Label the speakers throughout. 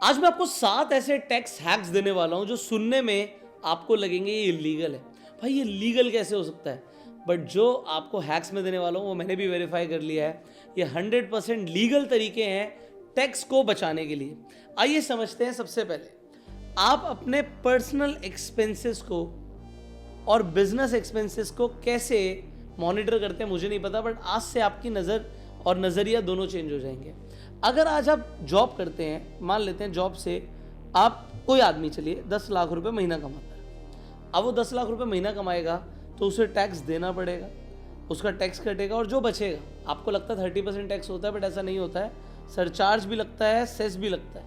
Speaker 1: आज मैं आपको 7 ऐसे टैक्स हैक्स देने वाला हूं जो सुनने में आपको लगेंगे ये इलीगल है। भाई ये लीगल कैसे हो सकता है? बट जो आपको हैक्स में देने वाला हूं वो मैंने भी वेरीफाई कर लिया है। ये 100% लीगल तरीके हैं टैक्स को बचाने के लिए। आइए समझते हैं। सबसे पहले आप अपने पर्सनल एक्सपेंसेस को और बिजनेस एक्सपेंसेस को कैसे मॉनिटर करते हैं मुझे नहीं पता, बट आज से आपकी नज़र और नज़रिया दोनों चेंज हो जाएंगे। अगर आज आप जॉब करते हैं, मान लेते हैं जॉब से आप कोई आदमी चलिए 10 लाख रुपए महीना कमाता है। अब वो 10 लाख रुपए महीना कमाएगा तो उसे टैक्स देना पड़ेगा, उसका टैक्स कटेगा और जो बचेगा, आपको लगता है 30% टैक्स होता है, बट ऐसा नहीं होता है। सरचार्ज भी लगता है, सेस भी लगता है,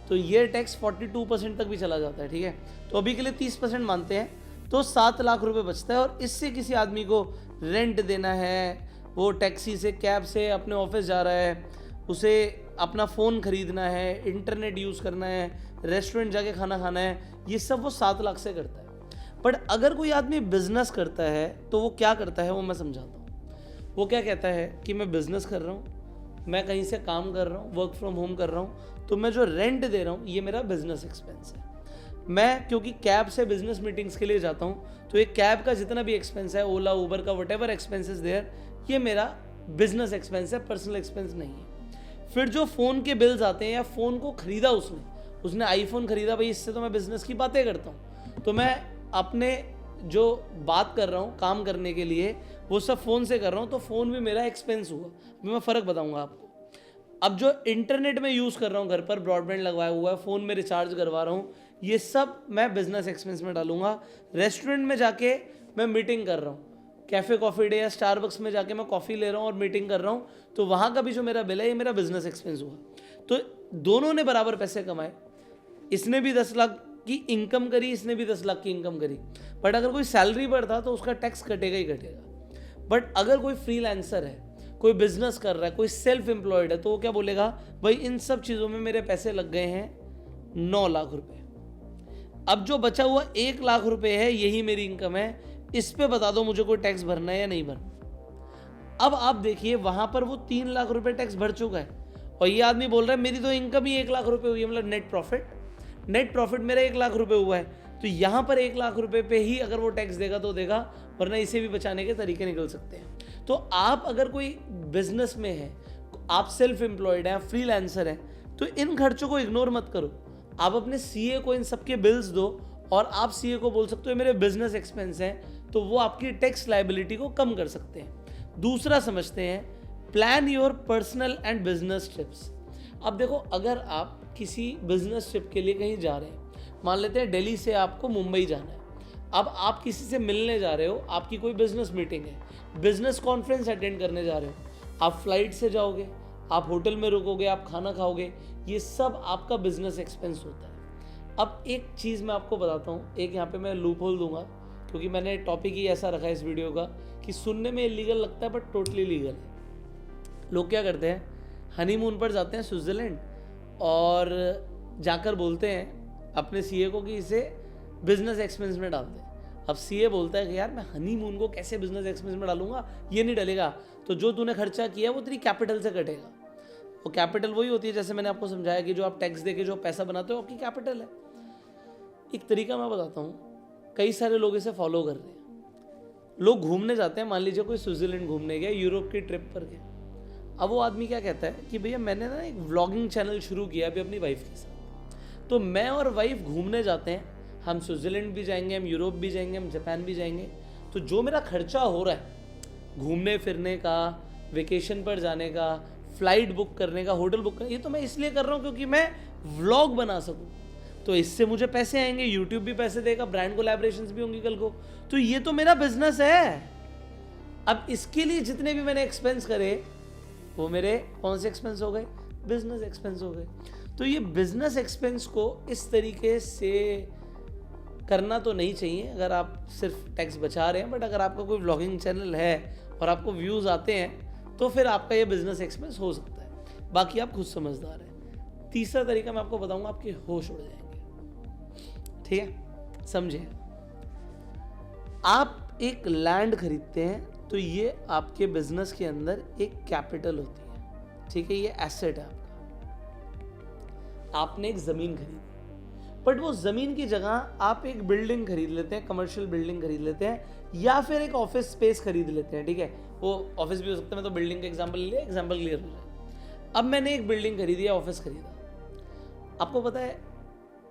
Speaker 1: तो ये टैक्स 42% तक भी चला जाता है। ठीक है, तो अभी के लिए 30% मानते हैं, तो 7 लाख रुपए बचता है। और इससे किसी आदमी को रेंट देना है, वो टैक्सी से कैब से अपने ऑफिस जा रहा है, उसे अपना फ़ोन खरीदना है, इंटरनेट यूज़ करना है, रेस्टोरेंट जाके खाना खाना है, ये सब वो 7 लाख से करता है। बट अगर कोई आदमी बिजनेस करता है तो वो क्या करता है वो मैं समझाता हूँ। वो क्या कहता है कि मैं बिजनेस कर रहा हूँ, मैं कहीं से काम कर रहा हूँ, वर्क फ्रॉम होम कर रहा हूँ, तो मैं जो रेंट दे रहा हूँ ये मेरा बिजनेस एक्सपेंस है। मैं क्योंकि कैब से बिजनेस मीटिंग्स के लिए जाता हूँ, तो एक कैब का जितना भी एक्सपेंस है, ओला उबर का वट एवर एक्सपेंसेस देयर, ये मेरा बिजनेस एक्सपेंस है, पर्सनल एक्सपेंस नहीं है। फिर जो फ़ोन के बिल्स आते हैं या फ़ोन को ख़रीदा उसने आईफोन ख़रीदा, भाई इससे तो मैं बिज़नेस की बातें करता हूँ, तो मैं अपने जो बात कर रहा हूँ काम करने के लिए वो सब फ़ोन से कर रहा हूँ, तो फ़ोन भी मेरा एक्सपेंस हुआ। अभी मैं फ़र्क बताऊँगा आपको। अब जो इंटरनेट में यूज़ कर रहा हूँ, घर पर ब्रॉडबैंड लगवाया हुआ है, फ़ोन में रिचार्ज करवा रहा हूँ, ये सब मैं बिज़नेस एक्सपेंस में डालूंगा। रेस्टोरेंट में जाके मैं मीटिंग कर रहा हूँ, कैफ़े कॉफ़ी डे या स्टारबक्स में जाके मैं कॉफ़ी ले रहा हूँ और मीटिंग कर रहा हूँ, तो वहाँ का भी जो मेरा बिल है ये मेरा बिजनेस एक्सपेंस हुआ। तो दोनों ने बराबर पैसे कमाए, इसने भी 10 लाख की इनकम करी, इसने भी 10 लाख की इनकम करी। बट अगर कोई सैलरी पर था तो उसका टैक्स कटेगा ही कटेगा। बट अगर कोई फ्रीलांसर है, कोई बिजनेस कर रहा है, कोई सेल्फ एम्प्लॉयड है, तो वो क्या बोलेगा, भाई इन सब चीज़ों में मेरे पैसे लग गए हैं 9 लाख रुपए, अब जो बचा हुआ 1 लाख रुपए है यही मेरी इनकम है, इस पे बता दो मुझे कोई टैक्स भरना है या नहीं भरना। अब आप देखिए वहां पर वो 3 लाख रुपए टैक्स भर चुका है और ये आदमी बोल रहा है मेरी तो इनकम ही 1 लाख रुपए हुई है, मतलब नेट प्रॉफिट मेरा 1 लाख रुपए हुआ है। तो यहां पर 1 लाख रुपए पे ही अगर वो टैक्स देगा तो देगा, वरना इसे भी बचाने के तरीके निकल सकते हैं। तो आप अगर कोई बिजनेस में है, आप सेल्फ एम्प्लॉयड हैं, फ्रीलांसर हैं, तो इन खर्चों को इग्नोर मत करो। आप अपने सीए को इन सबके बिल्स दो और आप सीए को बोल सकते हो मेरे बिजनेस एक्सपेंस हैं, तो वो आपकी टैक्स लायबिलिटी को कम कर सकते हैं। दूसरा समझते हैं, plan your personal and business trips. अब देखो, अगर आप किसी बिजनेस ट्रिप के लिए कहीं जा रहे हैं, मान लेते हैं दिल्ली से आपको मुंबई जाना है, अब आप किसी से मिलने जा रहे हो, आपकी कोई बिजनेस मीटिंग है, बिजनेस कॉन्फ्रेंस अटेंड करने जा रहे हो, आप फ्लाइट से जाओगे, आप होटल में रुकोगे, आप खाना खाओगे, ये सब आपका बिजनेस एक्सपेंस होता है। अब एक चीज़ मैं आपको बताता हूँ, एक यहाँ पे मैं लूप होल दूंगा, क्योंकि मैंने टॉपिक ही ऐसा रखा है इस वीडियो का कि सुनने में इलीगल लगता है बट टोटली लीगल है। लोग क्या करते हैं, हनीमून पर जाते हैं स्विट्ज़रलैंड और जाकर बोलते हैं अपने सीए को कि इसे बिजनेस एक्सपेंस में डाल दें। अब सीए बोलता है कि यार मैं हनीमून को कैसे बिजनेस एक्सपेंस में डालूंगा, ये नहीं डलेगा। तो जो तूने खर्चा किया वो तेरी कैपिटल से कटेगा। वो कैपिटल वही होती है, जैसे मैंने आपको समझाया कि जो आप टैक्स देके जो पैसा बनाते हो आपकी कैपिटल है। एक तरीका मैं बताता हूँ, कई सारे लोग इसे फॉलो कर रहे हैं। लोग घूमने जाते हैं, मान लीजिए कोई स्विट्जरलैंड घूमने गया, यूरोप की ट्रिप पर गया। अब वो आदमी क्या कहता है कि भैया मैंने ना एक व्लॉगिंग चैनल शुरू किया अभी अपनी वाइफ के साथ, तो मैं और वाइफ घूमने जाते हैं, हम स्विट्जरलैंड भी जाएंगे, हम यूरोप भी जाएंगे, हम जापान भी जाएंगे, तो जो मेरा खर्चा हो रहा है घूमने फिरने का, वेकेशन पर जाने का, फ्लाइट बुक करने का, होटल बुक करने, ये तो मैं इसलिए कर रहा हूँ क्योंकि मैं व्लॉग बना सकूँ, तो इससे मुझे पैसे आएंगे, यूट्यूब भी पैसे देगा, ब्रांड कोलैबोरेशंस भी होंगी कल को, तो ये तो मेरा बिजनेस है। अब इसके लिए जितने भी मैंने एक्सपेंस करे वो मेरे कौन से एक्सपेंस हो गए, बिजनेस एक्सपेंस हो गए। तो ये बिजनेस एक्सपेंस को इस तरीके से करना तो नहीं चाहिए अगर आप सिर्फ टैक्स बचा रहे हैं, बट अगर आपका कोई व्लॉगिंग चैनल है और आपको व्यूज़ आते हैं तो फिर आपका ये बिजनेस एक्सपेंस हो सकता है, बाकी आप खुद समझदार हैं। तीसरा तरीका मैं आपको बताऊंगा, आपके होश उड़ जाएंगे। ठीक है, समझिए, आप एक लैंड खरीदते हैं तो ये आपके बिजनेस के अंदर एक कैपिटल होती है। ठीक है, ये एसेट है आपका। आपने एक ज़मीन खरीदी, बट वो ज़मीन की जगह आप एक बिल्डिंग खरीद लेते हैं, कमर्शियल बिल्डिंग खरीद लेते हैं, या फिर एक ऑफिस स्पेस खरीद लेते हैं, ठीक है, वो ऑफिस भी हो सकता है, मैं तो बिल्डिंग का एग्जांपल ले लिया, एग्जांपल क्लियर हो जाए। अब मैंने एक बिल्डिंग खरीदी है, ऑफिस खरीदा, आपको पता है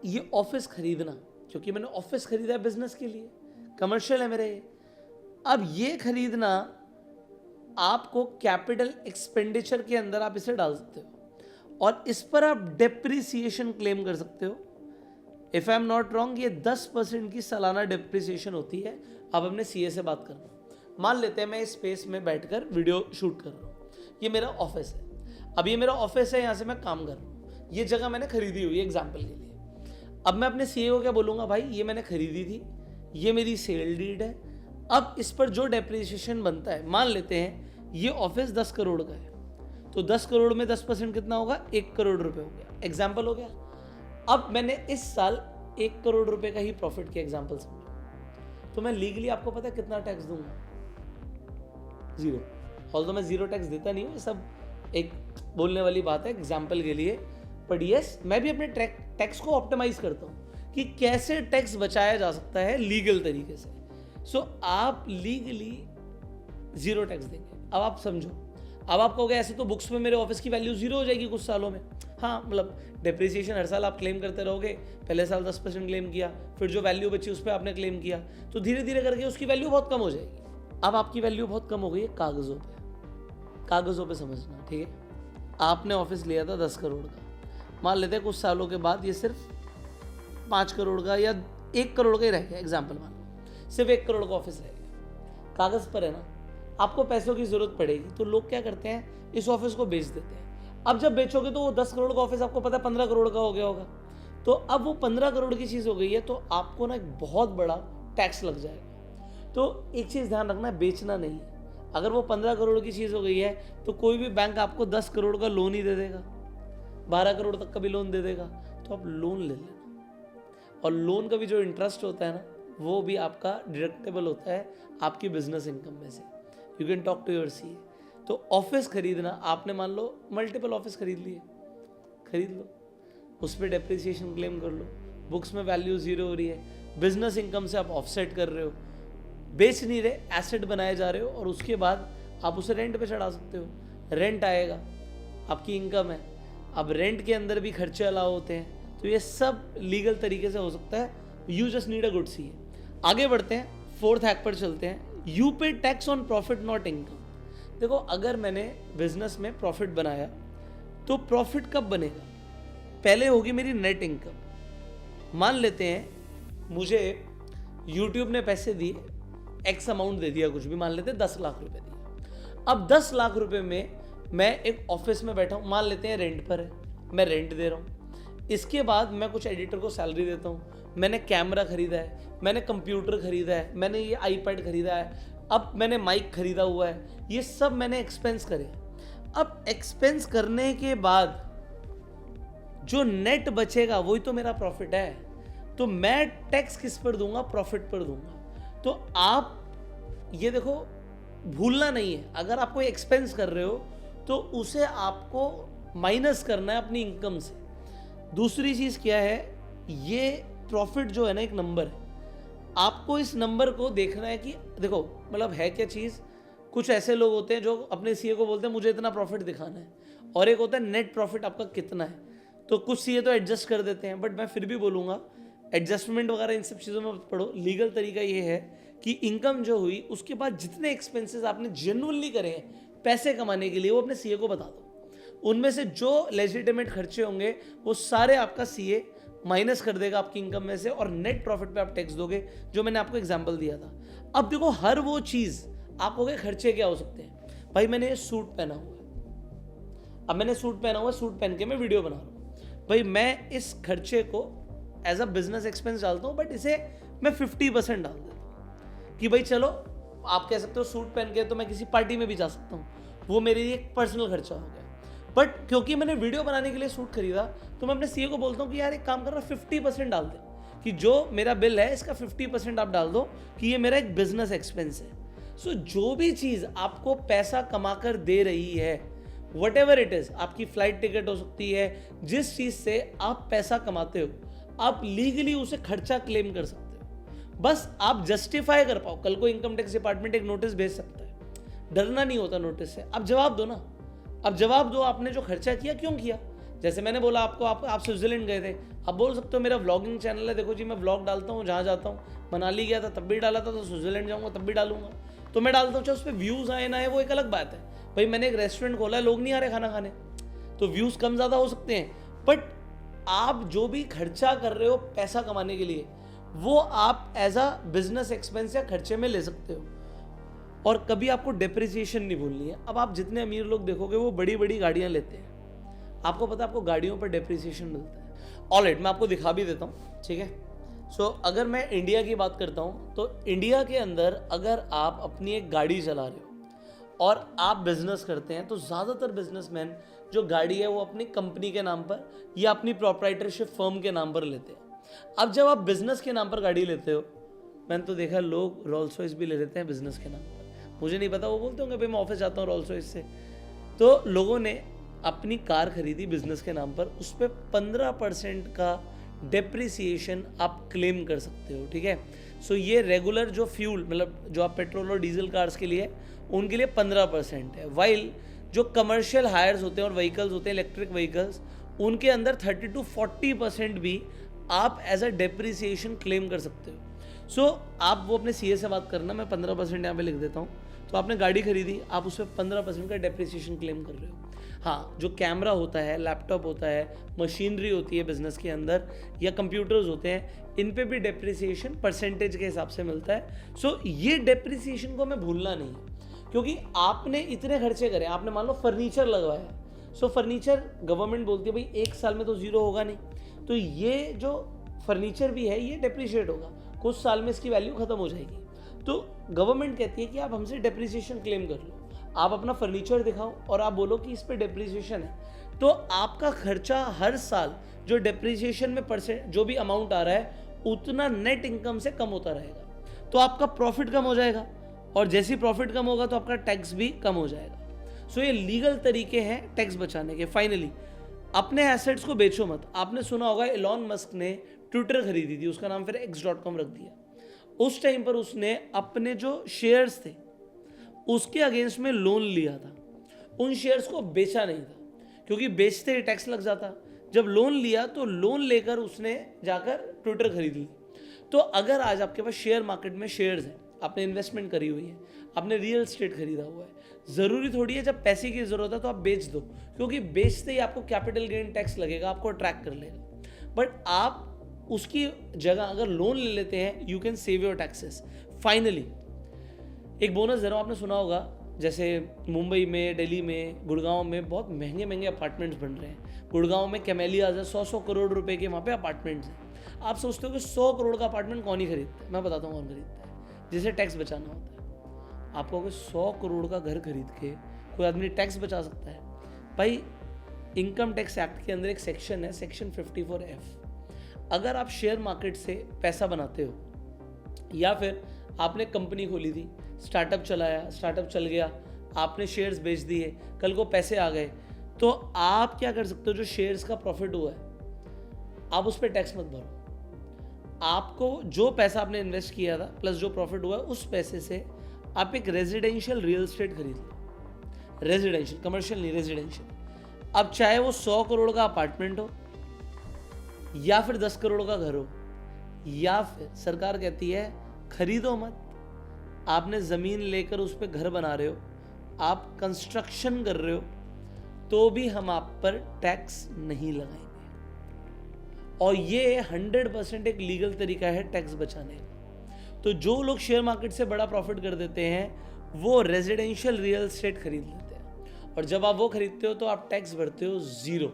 Speaker 1: ये ऑफिस खरीदना, क्योंकि मैंने ऑफिस खरीदा है बिजनेस के लिए, कमर्शियल है मेरे ये, अब ये खरीदना आपको कैपिटल एक्सपेंडिचर के अंदर आप इसे डाल सकते हो और इस पर आप डेप्रिसिएशन क्लेम कर सकते हो। If I am not wrong, ये 10% की सालाना डेप्रिसिएशन होती है। अब अपने सीए से बात करना, मान लेते हैं मैं इस स्पेस में बैठकर वीडियो शूट कर रहा हूँ, ये मेरा ऑफिस है, अब ये मेरा ऑफिस है, यहाँ से मैं काम कर रहा हूँ, ये जगह मैंने खरीदी हुई है एग्जाम्पल के लिए। अब मैं अपने सीए को क्या बोलूँगा, भाई ये मैंने खरीदी थी, ये मेरी सेल डीड है, अब इस पर जो डेप्रिसिएशन बनता है, मान लेते हैं ये ऑफिस 10 करोड़ का है, तो 10 करोड़ में 10% कितना होगा, 1 करोड़ रुपए हो गया, एग्जाम्पल हो गया। अब मैंने इस साल 1 करोड़ रुपए का ही प्रॉफिट किया, एग्जाम्पल समझो, तो मैं लीगली आपको पता है कितना टैक्स दूंगा, 0। ऑल्दो मैं 0 टैक्स देता नहीं हूँ, ये सब एक बोलने वाली बात है एग्जाम्पल के लिए, बट यस मैं भी अपने टैक्स को ऑप्टिमाइज करता हूँ कि कैसे टैक्स बचाया जा सकता है लीगल तरीके से। सो आप लीगली 0 टैक्स देंगे। अब आप समझो, अब आप कहोगे ऐसे तो बुक्स में मेरे ऑफिस की वैल्यू 0 हो जाएगी कुछ सालों में, हाँ मतलब डेप्रिसिएशन हर साल आप क्लेम करते रहोगे, पहले साल 10% क्लेम किया, फिर जो वैल्यू बची उस पर आपने क्लेम किया, तो धीरे धीरे करके उसकी वैल्यू बहुत कम हो जाएगी। अब आपकी वैल्यू बहुत कम हो गई है कागज़ों पे समझना, ठीक है, आपने ऑफिस लिया था 10 करोड़ का, मान लेते हैं कुछ सालों के बाद ये सिर्फ 5 करोड़ का या 1 करोड़ का ही रह गया, एग्जाम्पल मान लो सिर्फ 1 करोड़ का ऑफिस रह गया, कागज़ पर है ना, आपको पैसों की जरूरत पड़ेगी, तो लोग क्या करते हैं, इस ऑफिस को बेच देते हैं। अब जब बेचोगे तो वो 10 करोड़ का ऑफिस आपको पता है 15 करोड़ का हो गया होगा, तो अब वो 15 करोड़ की चीज़ हो गई है, तो आपको ना एक बहुत बड़ा टैक्स लग जाएगा। तो एक चीज़ ध्यान रखना, बेचना नहीं है। अगर वो 15 करोड़ की चीज़ हो गई है तो कोई भी बैंक आपको 10 करोड़ का लोन ही दे देगा, 12 करोड़ तक का भी लोन दे देगा, तो आप लोन ले लेना। और लोन का भी जो इंटरेस्ट होता है ना, वो भी आपका डिडक्टेबल होता है आपकी बिजनेस इनकम में से। You can talk to your CA. तो ऑफिस खरीदना, आपने मान लो मल्टीपल ऑफिस खरीद लिए, खरीद लो, उस पर डेप्रिसिएशन क्लेम कर लो, बुक्स में वैल्यू 0 हो रही है, बिजनेस इनकम से आप ऑफसेट कर रहे हो, बेच नहीं रहे, एसेट बनाए जा रहे हो, और उसके बाद आप उसे रेंट पे चढ़ा सकते हो, रेंट आएगा, आपकी इनकम है। अब रेंट के अंदर भी खर्चे अलाउ होते हैं, तो ये सब लीगल तरीके से हो सकता है। You just need a good CA. आगे बढ़ते हैं, 4th हैक पर चलते हैं। यू पे tax on profit not income. देखो, अगर मैंने बिजनेस में प्रॉफिट बनाया तो प्रॉफिट कब बनेगा, पहले होगी मेरी नेट इनकम। मान लेते हैं मुझे यूट्यूब ने पैसे दिए, एक्स अमाउंट दे दिया, कुछ भी मान लेते हैं 10 लाख रुपए दिए। अब 10 लाख रुपए में मैं एक ऑफिस में बैठा हूँ, मान लेते हैं रेंट पर है, मैं रेंट दे रहा हूँ। इसके बाद मैं कुछ एडिटर को सैलरी देता हूँ, मैंने कैमरा खरीदा है, मैंने कंप्यूटर खरीदा है, मैंने ये आईपैड खरीदा है, अब मैंने माइक खरीदा हुआ है, ये सब मैंने एक्सपेंस करे। अब एक्सपेंस करने के बाद जो नेट बचेगा वही तो मेरा प्रॉफिट है, तो मैं टैक्स किस पर दूंगा, प्रॉफिट पर दूंगा। तो आप ये देखो, भूलना नहीं है, अगर आप कोई एक्सपेंस कर रहे हो तो उसे आपको माइनस करना है अपनी इनकम से। दूसरी चीज क्या है, ये प्रॉफिट जो है ना एक नंबर है, आपको इस नंबर को देखना है कि देखो मतलब है क्या चीज़। कुछ ऐसे लोग होते हैं जो अपने सीए को बोलते हैं मुझे इतना प्रॉफिट दिखाना है, और एक होता है नेट प्रॉफिट आपका कितना है। तो कुछ सीए तो एडजस्ट कर देते हैं, बट मैं फिर भी बोलूँगा एडजस्टमेंट वगैरह इन सब चीज़ों में मत पढ़ो। लीगल तरीका ये है कि इनकम जो हुई उसके बाद जितने एक्सपेंसेस आपने जेन्युइनली करे हैं पैसे कमाने के लिए, वो अपने सीए को बता दो। उनमें से जो लेजिटिमेट खर्चे होंगे वो सारे आपका सीए माइनस कर देगा आपकी इनकम में से, और नेट प्रॉफिट पे आप टैक्स दोगे, जो मैंने आपको एग्जांपल दिया था। अब देखो, हर वो चीज़ आप कहोगे खर्चे क्या हो सकते हैं। भाई मैंने ये सूट पहना हुआ है, अब मैंने सूट पहना हुआ है, सूट पहन के मैं वीडियो बना रहा हूँ, भाई मैं इस खर्चे को एज अ बिजनेस एक्सपेंस डालता हूँ, बट इसे मैं 50% डाल देता हूँ कि भाई चलो, आप कह सकते हो सूट पहन के तो मैं किसी पार्टी में भी जा सकता हूँ, वो मेरे लिए एक पर्सनल खर्चा हो गया। बट क्योंकि मैंने वीडियो बनाने के लिए सूट खरीदा, तो मैं अपने सीए को बोलता हूँ कि यार एक काम करना, 50% डाल दे, कि जो मेरा बिल है इसका 50% आप डाल दो कि ये मेरा एक बिजनेस एक्सपेंस है। सो जो भी चीज़ आपको पैसा कमा कर दे रही है वट एवर इट इज, आपकी फ्लाइट टिकट हो सकती है, जिस चीज से आप पैसा कमाते हो आप लीगली उसे खर्चा क्लेम कर सकते हो। बस आप जस्टिफाई कर पाओ। कल को इनकम टैक्स डिपार्टमेंट एक नोटिस भेज सकता है, डरना नहीं होता नोटिस से। आप जवाब दो ना, अब जवाब दो आपने जो खर्चा किया क्यों किया। जैसे मैंने बोला आपको, आप स्विट्जरलैंड गए थे, आप बोल सकते हो मेरा व्लॉगिंग चैनल है, देखो जी मैं व्लॉग डालता हूँ जहाँ जाता हूँ, मनाली गया था तब भी डाला था, तो स्विट्जरलैंड जाऊँगा तब भी डालूंगा, तो मैं डालता हूँ। चाहे उस पर व्यूज़ आए ना आए वो एक अलग बात है। भाई मैंने एक रेस्टोरेंट खोला है, लोग नहीं आ रहे खाना खाने, तो व्यूज़ कम ज़्यादा हो सकते हैं, बट आप जो भी खर्चा कर रहे हो पैसा कमाने के लिए, वो आप एज अ बिजनेस एक्सपेंस या खर्चे में ले सकते हो। और कभी आपको डेप्रिसिएशन नहीं भूलनी है। अब आप जितने अमीर लोग देखोगे वो बड़ी बड़ी गाड़ियां लेते हैं, आपको पता है आपको गाड़ियों पर डेप्रिसिएशन मिलता है। ऑलराइट, मैं आपको दिखा भी देता हूँ, ठीक है। सो अगर मैं इंडिया की बात करता हूँ, तो इंडिया के अंदर अगर आप अपनी एक गाड़ी चला रहे हो और आप बिजनेस करते हैं, तो ज़्यादातर बिजनेसमैन जो गाड़ी है वो अपनी कंपनी के नाम पर या अपनी प्रोप्राइटरशिप फर्म के नाम पर लेते हैं। अब जब आप बिजनेस के नाम पर गाड़ी लेते हो, मैंने तो देखा लोग रोल्स रॉयस भी ले लेते हैं बिजनेस के नाम पर। मुझे नहीं पता, वो बोलते होंगे भाई मैं ऑफिस जाता हूँ रोल्स रॉयस से। तो लोगों ने अपनी कार खरीदी बिजनेस के नाम पर, उस पर 15% का डेप्रिसिएशन आप क्लेम कर सकते हो, ठीक है। सो ये रेगुलर जो फ्यूल, मतलब जो आप पेट्रोल और डीजल कार्स के लिए, उनके लिए 15% है। वाइल जो कमर्शियल हायर्स होते हैं और व्हीकल्स होते हैं, इलेक्ट्रिक व्हीकल्स, उनके अंदर 30 to 40% भी आप एज अ डेप्रिसिएशन क्लेम कर सकते हो। सो आप वो अपने सीए से बात करना, मैं 15% यहाँ पे लिख देता हूँ। तो आपने गाड़ी खरीदी, आप उस पर 15% का डेप्रिसिएशन क्लेम कर रहे हो। हाँ, जो कैमरा होता है, लैपटॉप होता है, मशीनरी होती है बिजनेस के अंदर, या कंप्यूटर्स होते हैं, इन पे भी डेप्रिसिएशन परसेंटेज के हिसाब से मिलता है। सो ये डेप्रिसिएशन को हमें भूलना नहीं है, क्योंकि आपने इतने खर्चे करे। आपने मान लो फर्नीचर लगवाया, सो फर्नीचर गवर्नमेंट बोलती है भाई 1 साल में तो जीरो होगा नहीं, तो ये जो फर्नीचर भी है ये डेप्रिशिएट होगा, कुछ साल में इसकी वैल्यू खत्म हो जाएगी। तो गवर्नमेंट कहती है कि आप हमसे डेप्रिसिएशन क्लेम कर लो, आप अपना फर्नीचर दिखाओ और आप बोलो कि इस पे डेप्रिसिएशन है, तो आपका खर्चा हर साल जो डेप्रिसिएशन में परसेंट जो भी अमाउंट आ रहा है उतना नेट इनकम से कम होता रहेगा, तो आपका प्रॉफिट कम हो जाएगा, और जैसे ही प्रॉफिट कम होगा तो आपका टैक्स भी कम हो जाएगा। सो ये लीगल तरीके हैं टैक्स बचाने के। फाइनली, अपने एसेट्स को बेचो मत। आपने सुना होगा एलॉन मस्क ने ट्विटर खरीदी थी, उसका नाम फिर x.com रख दिया। उस टाइम पर उसने अपने जो शेयर्स थे उसके अगेंस्ट में लोन लिया था, उन शेयर्स को बेचा नहीं था, क्योंकि बेचते ही टैक्स लग जाता। जब लोन लिया तो लोन लेकर उसने जाकर ट्विटर खरीद ली। तो अगर आज आपके पास शेयर मार्केट में शेयर्स हैं, आपने इन्वेस्टमेंट करी हुई है, आपने रियल एस्टेट खरीदा हुआ है, ज़रूरी थोड़ी है जब पैसे की ज़रूरत है तो आप बेच दो, क्योंकि बेचते ही आपको कैपिटल गेन टैक्स लगेगा, आपको अट्रैक्ट कर लेगा। बट आप उसकी जगह अगर लोन ले लेते हैं, you can save your taxes. Finally एक बोनस दे रहा हूँ, आपने सुना होगा जैसे मुंबई में, दिल्ली में, गुड़गांव में बहुत महंगे महंगे अपार्टमेंट्स बन रहे हैं। गुड़गांव में कैमेलियाज है, 100 करोड़ रुपए के वहाँ पे अपार्टमेंट्स हैं। आप सोचते हो कि 100 करोड़ का अपार्टमेंट कौन ही खरीदता है? मैं बताता हूँ कौन खरीदता है, जिसे टैक्स बचाना होता है। आप कहोगे 100 करोड़ का घर खरीद के कोई आदमी टैक्स बचा सकता है? भाई इनकम टैक्स एक्ट के अंदर एक सेक्शन है, सेक्शन 54F। अगर आप शेयर मार्केट से पैसा बनाते हो या फिर आपने कंपनी खोली थी, स्टार्टअप चलाया, स्टार्टअप चल गया, आपने शेयर्स बेच दिए, कल को पैसे आ गए, तो आप क्या कर सकते हो, जो शेयर्स का प्रॉफिट हुआ है आप उस पर टैक्स मत भरो। आपको जो पैसा आपने इन्वेस्ट किया था प्लस जो प्रॉफिट हुआ है उस पैसे से आप एक रेजिडेंशियल रियल एस्टेट खरीद लो। रेजिडेंशियल, कमर्शियल नहीं, रेजिडेंशियल। अब चाहे वो 100 करोड़ का अपार्टमेंट हो या फिर 10 करोड़ का घर हो, या फिर सरकार कहती है खरीदो मत, आपने ज़मीन लेकर उस पर घर बना रहे हो, आप कंस्ट्रक्शन कर रहे हो, तो भी हम आप पर टैक्स नहीं लगाएंगे। और ये 100% एक लीगल तरीका है टैक्स बचाने का। तो जो लोग शेयर मार्केट से बड़ा प्रॉफिट कर देते हैं वो रेजिडेंशियल रियल एस्टेट खरीद लेते हैं, और जब आप वो खरीदते हो तो आप टैक्स भरते हो 0।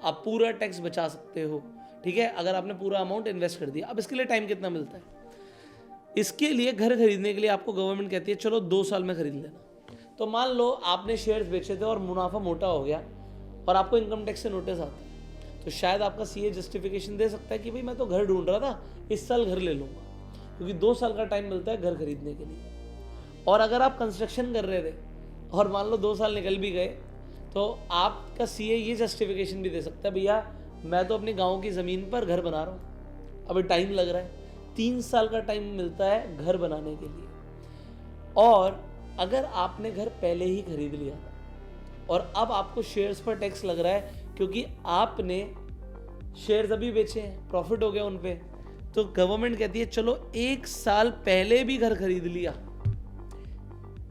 Speaker 1: आप पूरा टैक्स बचा सकते हो, ठीक है, अगर आपने पूरा अमाउंट इन्वेस्ट कर दिया। अब इसके लिए टाइम कितना मिलता है? इसके लिए घर खरीदने के लिए आपको गवर्नमेंट कहती है चलो 2 साल में खरीद लेना। तो मान लो आपने शेयर्स बेचे थे और मुनाफा मोटा हो गया और आपको इनकम टैक्स से नोटिस आता है, तो शायद आपका सीए जस्टिफिकेशन दे सकता है कि भाई मैं तो घर ढूंढ रहा था, इस साल घर ले लूँगा, क्योंकि 2 साल का टाइम मिलता है घर खरीदने के लिए। और अगर आप कंस्ट्रक्शन कर रहे थे और मान लो 2 साल निकल भी गए, तो आपका सीए ये जस्टिफिकेशन भी दे सकता है, भैया मैं तो अपने गांव की ज़मीन पर घर बना रहा हूँ, अभी टाइम लग रहा है, 3 साल का टाइम मिलता है घर बनाने के लिए। और अगर आपने घर पहले ही खरीद लिया और अब आपको शेयर्स पर टैक्स लग रहा है क्योंकि आपने शेयर्स अभी बेचे हैं, प्रॉफिट हो गया उन पे, तो गवर्नमेंट कहती है चलो 1 साल पहले भी घर खरीद लिया,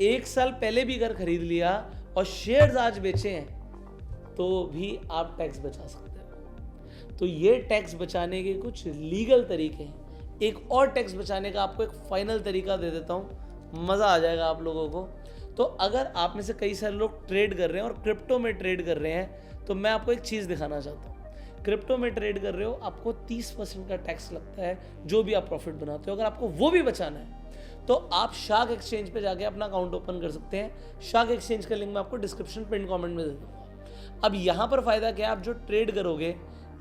Speaker 1: 1 साल पहले भी घर खरीद लिया और शेयर्स आज बेचे हैं तो भी आप टैक्स बचा सकते हो। तो ये टैक्स बचाने के कुछ लीगल तरीके हैं। एक और टैक्स बचाने का आपको एक फाइनल तरीका दे देता हूँ, मज़ा आ जाएगा आप लोगों को। तो अगर आप में से कई सारे लोग ट्रेड कर रहे हैं और क्रिप्टो में ट्रेड कर रहे हैं, तो मैं आपको एक चीज़ दिखाना चाहता हूँ। क्रिप्टो में ट्रेड कर रहे हो, आपको 30% का टैक्स लगता है जो भी आप प्रॉफिट बनाते हो। अगर आपको वो भी बचाना है तो आप शार्क एक्सचेंज पे जाके अपना अकाउंट ओपन कर सकते हैं। शार्क एक्सचेंज का लिंक मैं आपको डिस्क्रिप्शन पिन कमेंट में दे दूँगा। अब यहाँ पर फ़ायदा क्या है, आप जो ट्रेड करोगे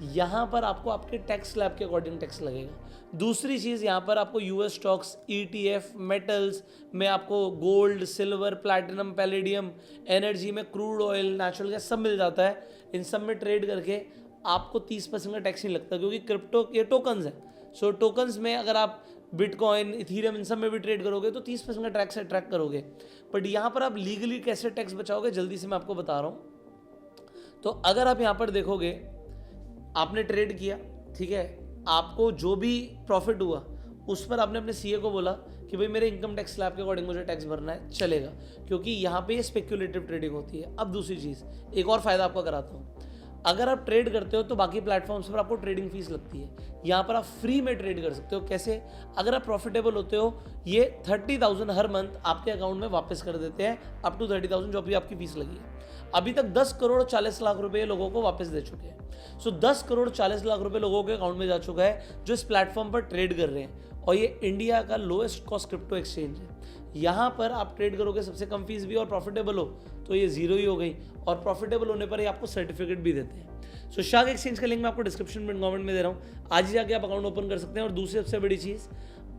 Speaker 1: यहाँ पर आपको आपके टैक्स स्लैब के अकॉर्डिंग टैक्स लगेगा। दूसरी चीज़, यहाँ पर आपको यूएस स्टॉक्स, ETF, मेटल्स में आपको gold, silver, platinum, palladium, energy में क्रूड ऑयल, नेचुरल गैस सब मिल जाता है। इन सब में ट्रेड करके आपको 30% का टैक्स नहीं लगता क्योंकि क्रिप्टो ये टोकन्स हैं। सो टोकन्स में अगर आप बिटकॉइन, इथीरियम इन सब में भी ट्रेड करोगे तो 30% का टैक्स अट्रैक्ट करोगे। बट यहाँ पर आप लीगली कैसे टैक्स बचाओगे, जल्दी से मैं आपको बता रहा हूँ। तो अगर आप यहाँ पर देखोगे, आपने ट्रेड किया, ठीक है, आपको जो भी प्रॉफिट हुआ उस पर आपने अपने सीए को बोला कि भाई मेरे इनकम टैक्स स्लैब के अकॉर्डिंग मुझे टैक्स भरना है, चलेगा, क्योंकि यहाँ पे ये स्पेक्युलेटिव ट्रेडिंग होती है। अब दूसरी चीज़, एक और फायदा आपको कराता हूँ। अगर आप ट्रेड करते हो तो बाकी प्लेटफॉर्म्स पर आपको ट्रेडिंग फीस लगती है, यहाँ पर आप फ्री में ट्रेड कर सकते हो। कैसे? अगर आप प्रॉफिटेबल होते हो, ये 30,000 हर मंथ आपके अकाउंट में वापस कर देते हैं, अप टू 30,000 जो भी आपकी फीस लगी है। अभी तक 10 करोड़ 40 लाख रुपए लोगों को वापस दे चुके हैं। सो 10 करोड़ 40 लाख रुपए लोगों के अकाउंट में जा चुका है जो इस प्लेटफॉर्म पर ट्रेड कर रहे हैं। और ये इंडिया का लोएस्ट कॉस्ट क्रिप्टो एक्सचेंज है। यहाँ पर आप ट्रेड करोगे, सबसे कम फीस भी और प्रॉफिटेबल हो तो ये जीरो ही हो गई, और प्रॉफिटेबल होने पर ही आपको सर्टिफिकेट भी देते हैं। सो शार्क एक्सचेंज का लिंक मैं आपको डिस्क्रिप्शन में कमेंट में दे रहा हूँ, आज ही जाके आप अकाउंट ओपन कर सकते हैं। और दूसरी सबसे बड़ी चीज़,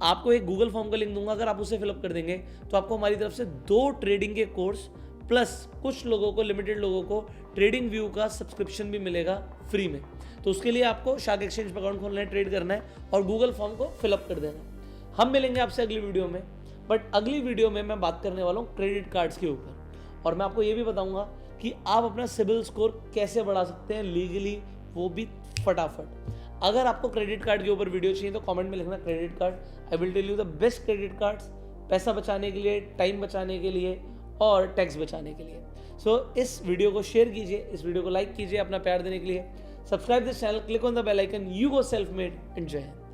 Speaker 1: आपको एक गूगल फॉर्म का लिंक दूंगा, अगर आप उसे फिलअप कर देंगे तो आपको हमारी तरफ से 2 ट्रेडिंग के कोर्स प्लस कुछ लोगों को, लिमिटेड लोगों को ट्रेडिंग व्यू का सब्सक्रिप्शन भी मिलेगा फ्री में। तो उसके लिए आपको शार्क एक्सचेंज पर अकाउंट खोलना है, ट्रेड करना है और गूगल फॉर्म को फिलअप कर देना है। हम मिलेंगे आपसे अगली वीडियो में, बट अगली वीडियो में मैं बात करने वाला हूँ क्रेडिट कार्ड्स के ऊपर, और मैं आपको ये भी बताऊंगा कि आप अपना सिबिल स्कोर कैसे बढ़ा सकते हैं लीगली, वो भी फटाफट। अगर आपको क्रेडिट कार्ड के ऊपर वीडियो चाहिए तो कमेंट में लिखना credit card, I will tell you the best credit cards, पैसा बचाने के लिए, टाइम बचाने के लिए और टैक्स बचाने के लिए। सो इस वीडियो को शेयर कीजिए, इस वीडियो को लाइक कीजिए अपना प्यार देने के लिए। Subscribe this channel, click on the bell icon. You go self made, enjoy.